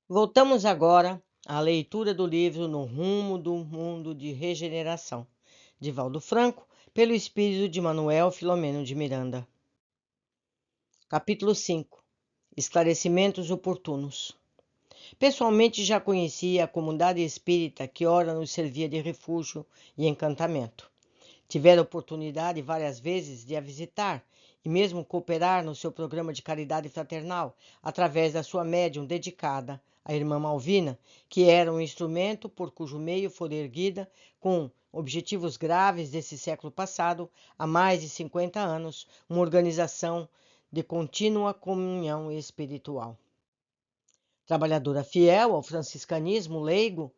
Voltamos agora à leitura do livro No Rumo do Mundo de Regeneração, de Valdo Franco, pelo espírito de Manuel Filomeno de Miranda. Capítulo 5. Esclarecimentos oportunos. Pessoalmente já conhecia a comunidade espírita que ora nos servia de refúgio e encantamento. Tivera oportunidade várias vezes de a visitar e mesmo cooperar no seu programa de caridade fraternal, através da sua médium dedicada, a irmã Malvina, que era um instrumento por cujo meio fora erguida, com objetivos graves desse século passado, há mais de 50 anos, uma organização de contínua comunhão espiritual. Trabalhadora fiel ao franciscanismo leigo,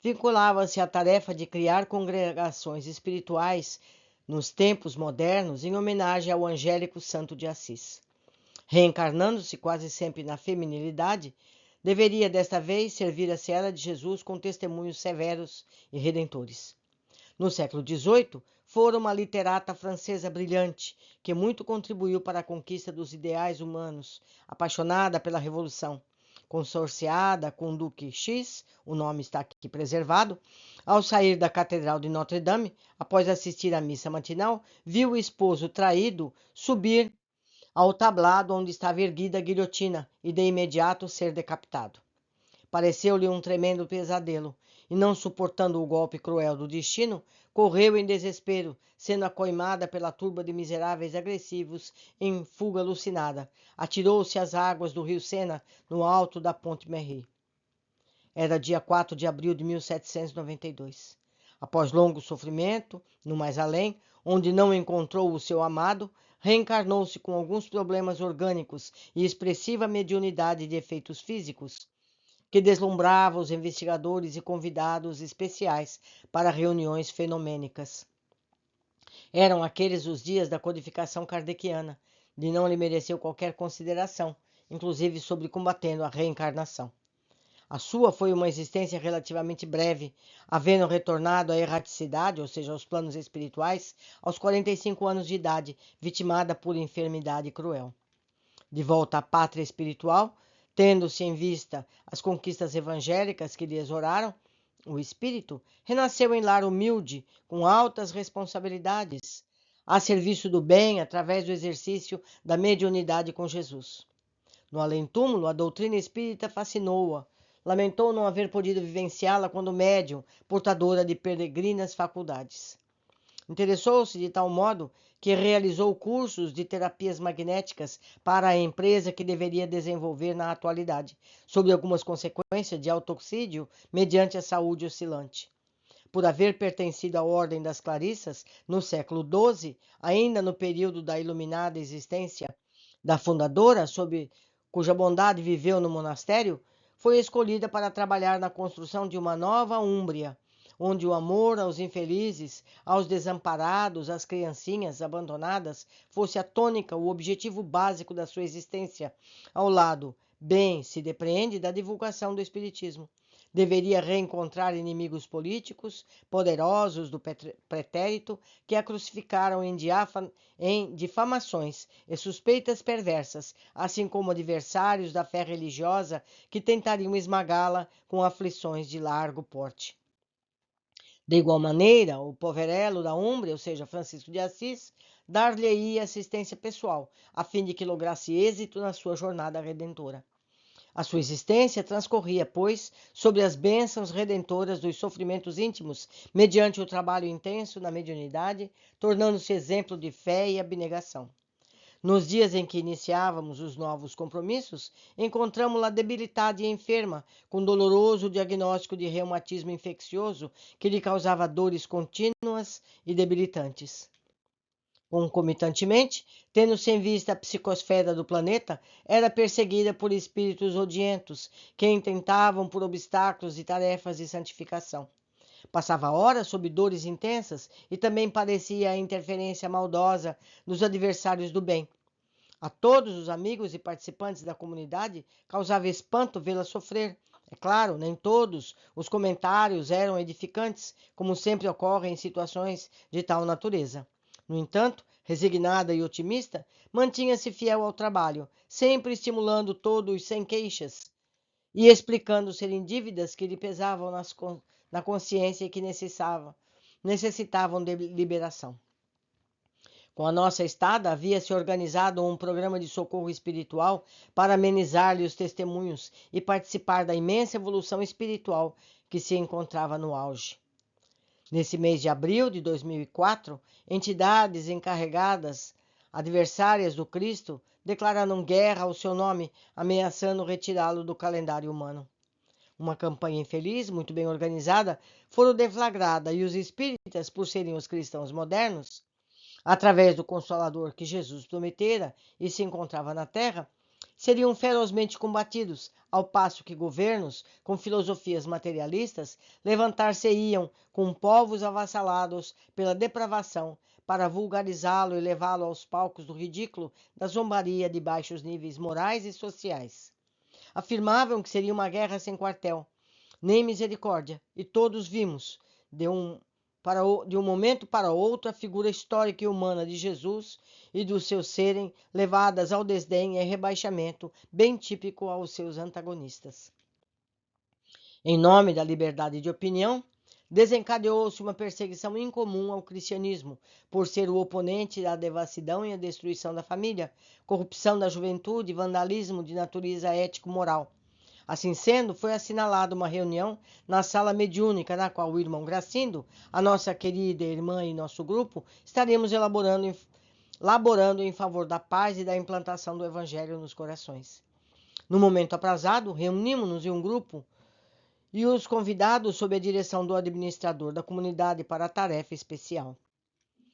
vinculava-se à tarefa de criar congregações espirituais nos tempos modernos em homenagem ao angélico Santo de Assis. Reencarnando-se quase sempre na feminilidade, deveria desta vez servir a seara de Jesus com testemunhos severos e redentores. No século XVIII, fora uma literata francesa brilhante, que muito contribuiu para a conquista dos ideais humanos, apaixonada pela Revolução. Consorciada com o Duque X, o nome está aqui preservado, ao sair da Catedral de Notre-Dame, após assistir à missa matinal, viu o esposo traído subir ao tablado onde estava erguida a guilhotina e de imediato ser decapitado. Pareceu-lhe um tremendo pesadelo, e não suportando o golpe cruel do destino, correu em desespero, sendo acoimada pela turba de miseráveis agressivos em fuga alucinada. Atirou-se às águas do rio Sena, no alto da Ponte Merry. Era dia 4 de abril de 1792. Após longo sofrimento, no mais além, onde não encontrou o seu amado, reencarnou-se com alguns problemas orgânicos e expressiva mediunidade de efeitos físicos, que deslumbrava os investigadores e convidados especiais para reuniões fenomênicas. Eram aqueles os dias da codificação kardeciana, de não lhe mereceu qualquer consideração, inclusive sobre combatendo a reencarnação. A sua foi uma existência relativamente breve, havendo retornado à erraticidade, ou seja, aos planos espirituais, aos 45 anos de idade, vitimada por enfermidade cruel. De volta à pátria espiritual, tendo-se em vista as conquistas evangélicas que lhe exoraram, o espírito renasceu em lar humilde, com altas responsabilidades, a serviço do bem através do exercício da mediunidade com Jesus. No além-túmulo, a doutrina espírita fascinou-a. Lamentou não haver podido vivenciá-la quando médium, portadora de peregrinas faculdades. Interessou-se de tal modo que realizou cursos de terapias magnéticas para a empresa que deveria desenvolver na atualidade, sob algumas consequências de autoxídio mediante a saúde oscilante. Por haver pertencido à Ordem das Clarissas no século XII, ainda no período da iluminada existência da fundadora, sob cuja bondade viveu no monastério, foi escolhida para trabalhar na construção de uma nova Úmbria, onde o amor aos infelizes, aos desamparados, às criancinhas abandonadas, fosse a tônica, o objetivo básico da sua existência, ao lado, bem se depreende, da divulgação do Espiritismo. Deveria reencontrar inimigos políticos, poderosos do pretérito, que a crucificaram em difamações e suspeitas perversas, assim como adversários da fé religiosa que tentariam esmagá-la com aflições de largo porte. De igual maneira, o poverello da Úmbria, ou seja, Francisco de Assis, dar-lhe-ia assistência pessoal, a fim de que lograsse êxito na sua jornada redentora. A sua existência transcorria, pois, sobre as bênçãos redentoras dos sofrimentos íntimos, mediante o trabalho intenso na mediunidade, tornando-se exemplo de fé e abnegação. Nos dias em que iniciávamos os novos compromissos, encontramos-la debilitada e enferma, com doloroso diagnóstico de reumatismo infeccioso que lhe causava dores contínuas e debilitantes. Concomitantemente, tendo-se em vista a psicosfera do planeta, era perseguida por espíritos odientos, que intentavam por obstáculos e tarefas de santificação. Passava horas sob dores intensas e também padecia a interferência maldosa dos adversários do bem. A todos os amigos e participantes da comunidade causava espanto vê-la sofrer. É claro, nem todos os comentários eram edificantes, como sempre ocorre em situações de tal natureza. No entanto, resignada e otimista, mantinha-se fiel ao trabalho, sempre estimulando todos sem queixas, e explicando serem dívidas que lhe pesavam na consciência e que necessitavam de liberação. Com a nossa estada, havia-se organizado um programa de socorro espiritual para amenizar-lhe os testemunhos e participar da imensa evolução espiritual que se encontrava no auge. Nesse mês de abril de 2004, entidades encarregadas, adversárias do Cristo, declararam guerra ao seu nome, ameaçando retirá-lo do calendário humano. Uma campanha infeliz, muito bem organizada, foi deflagrada e os espíritas, por serem os cristãos modernos, através do Consolador que Jesus prometera e se encontrava na Terra, seriam ferozmente combatidos, ao passo que governos, com filosofias materialistas, levantar-se-iam com povos avassalados pela depravação, para vulgarizá-lo e levá-lo aos palcos do ridículo, da zombaria de baixos níveis morais e sociais. Afirmavam que seria uma guerra sem quartel, nem misericórdia, e todos vimos, de um momento para outro, a figura histórica e humana de Jesus e dos seus serem levadas ao desdém e rebaixamento, bem típico aos seus antagonistas. Em nome da liberdade de opinião, desencadeou-se uma perseguição incomum ao cristianismo, por ser o oponente da devassidão e a destruição da família, corrupção da juventude e vandalismo de natureza ético-moral. Assim sendo, foi assinalada uma reunião na sala mediúnica, na qual o irmão Gracindo, a nossa querida irmã e nosso grupo, estaremos laborando em favor da paz e da implantação do Evangelho nos corações. No momento aprazado, reunimos-nos em um grupo e os convidados sob a direção do administrador da comunidade para a tarefa especial.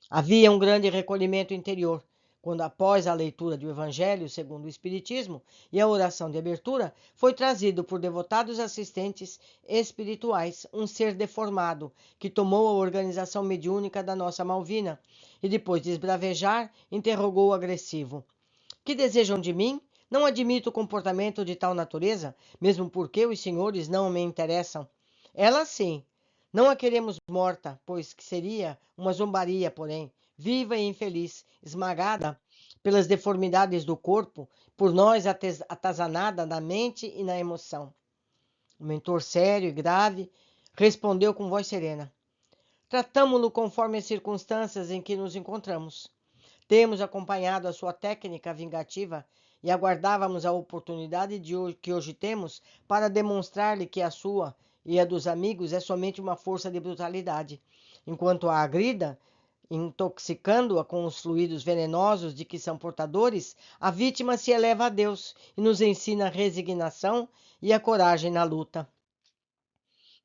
Havia um grande recolhimento interior, quando, após a leitura do Evangelho segundo o Espiritismo e a oração de abertura, foi trazido por devotados assistentes espirituais um ser deformado, que tomou a organização mediúnica da nossa Malvina e, depois de esbravejar, interrogou o agressivo: "Que desejam de mim? Não admito comportamento de tal natureza, mesmo porque os senhores não me interessam. Ela sim. Não a queremos morta, pois que seria uma zombaria, porém, viva e infeliz, esmagada pelas deformidades do corpo, por nós atazanada na mente e na emoção." O mentor, sério e grave, respondeu com voz serena: "Tratamo-lo conforme as circunstâncias em que nos encontramos. Temos acompanhado a sua técnica vingativa e aguardávamos a oportunidade que hoje temos para demonstrar-lhe que a sua e a dos amigos é somente uma força de brutalidade. Enquanto a agrida, intoxicando-a com os fluidos venenosos de que são portadores, a vítima se eleva a Deus e nos ensina a resignação e a coragem na luta.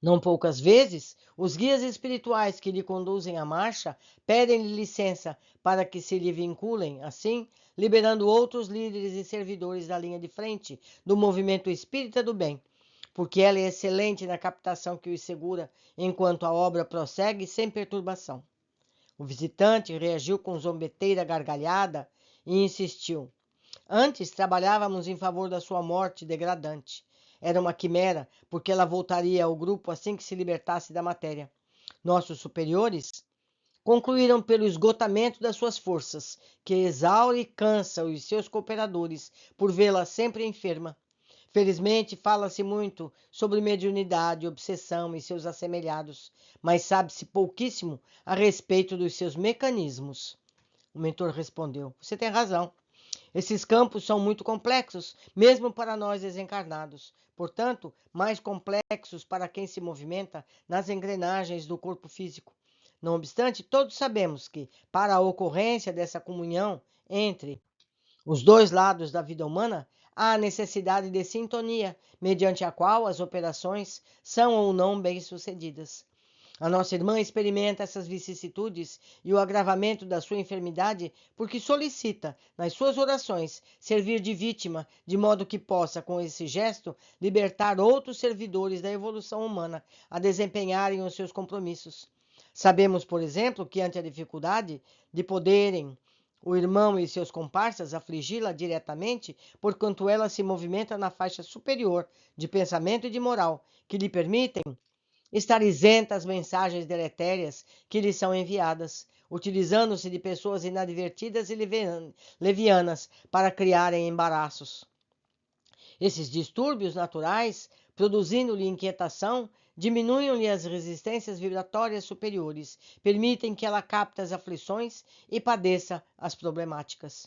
Não poucas vezes, os guias espirituais que lhe conduzem a marcha pedem-lhe licença para que se lhe vinculem, assim, liberando outros líderes e servidores da linha de frente do movimento espírita do bem, porque ela é excelente na captação que os segura enquanto a obra prossegue sem perturbação." O visitante reagiu com zombeteira gargalhada e insistiu: "Antes trabalhávamos em favor da sua morte degradante. Era uma quimera, porque ela voltaria ao grupo assim que se libertasse da matéria. Nossos superiores concluíram pelo esgotamento das suas forças, que exaure e cansa os seus cooperadores por vê-la sempre enferma. Felizmente, fala-se muito sobre mediunidade, obsessão e seus assemelhados, mas sabe-se pouquíssimo a respeito dos seus mecanismos." O mentor respondeu: "Você tem razão. Esses campos são muito complexos, mesmo para nós desencarnados. Portanto, mais complexos para quem se movimenta nas engrenagens do corpo físico. Não obstante, todos sabemos que, para a ocorrência dessa comunhão entre os dois lados da vida humana, há a necessidade de sintonia, mediante a qual as operações são ou não bem-sucedidas. A nossa irmã experimenta essas vicissitudes e o agravamento da sua enfermidade porque solicita, nas suas orações, servir de vítima, de modo que possa, com esse gesto, libertar outros servidores da evolução humana a desempenharem os seus compromissos. Sabemos, por exemplo, que ante a dificuldade de poderem o irmão e seus comparsas afligi-la diretamente, porquanto ela se movimenta na faixa superior de pensamento e de moral, que lhe permitem estar isenta às mensagens deletérias que lhe são enviadas, utilizando-se de pessoas inadvertidas e levianas para criarem embaraços. Esses distúrbios naturais, produzindo-lhe inquietação, diminuem-lhe as resistências vibratórias superiores, permitem que ela capte as aflições e padeça as problemáticas.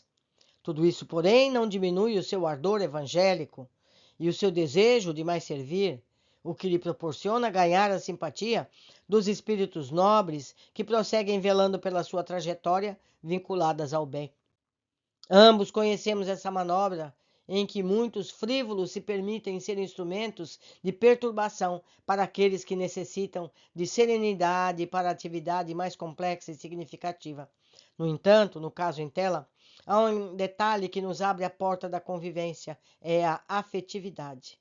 Tudo isso, porém, não diminui o seu ardor evangélico e o seu desejo de mais servir, o que lhe proporciona ganhar a simpatia dos espíritos nobres que prosseguem velando pela sua trajetória vinculadas ao bem. Ambos conhecemos essa manobra em que muitos frívolos se permitem ser instrumentos de perturbação para aqueles que necessitam de serenidade para a atividade mais complexa e significativa. No entanto, no caso em tela, há um detalhe que nos abre a porta da convivência, é a afetividade.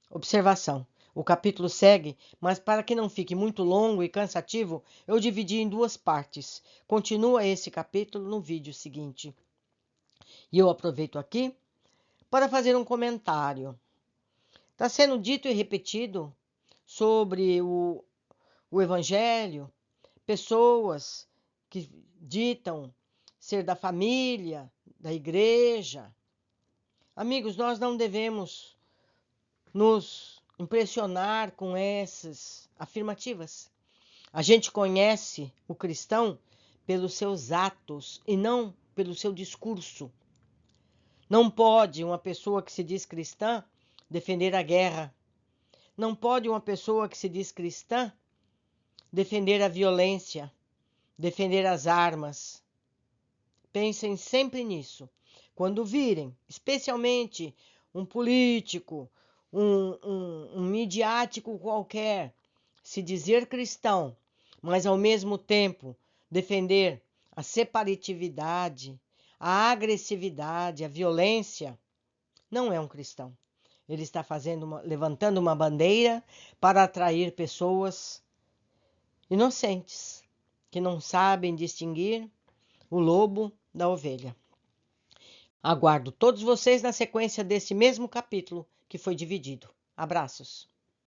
Observação. O capítulo segue, mas para que não fique muito longo e cansativo, eu dividi em duas partes. Continua esse capítulo no vídeo seguinte. E eu aproveito aqui para fazer um comentário. Está sendo dito e repetido sobre o Evangelho, pessoas que ditam ser da família, da igreja. Amigos, nós não devemos nos impressionar com essas afirmativas. A gente conhece o cristão pelos seus atos e não pelo seu discurso. Não pode uma pessoa que se diz cristã defender a guerra. Não pode uma pessoa que se diz cristã defender a violência, defender as armas. Pensem sempre nisso. Quando virem, especialmente um político, um midiático qualquer, se dizer cristão, mas ao mesmo tempo defender a separatividade, a agressividade, a violência, não é um cristão. Ele está levantando uma bandeira para atrair pessoas inocentes, que não sabem distinguir o lobo da ovelha. Aguardo todos vocês na sequência desse mesmo capítulo que foi dividido. Abraços.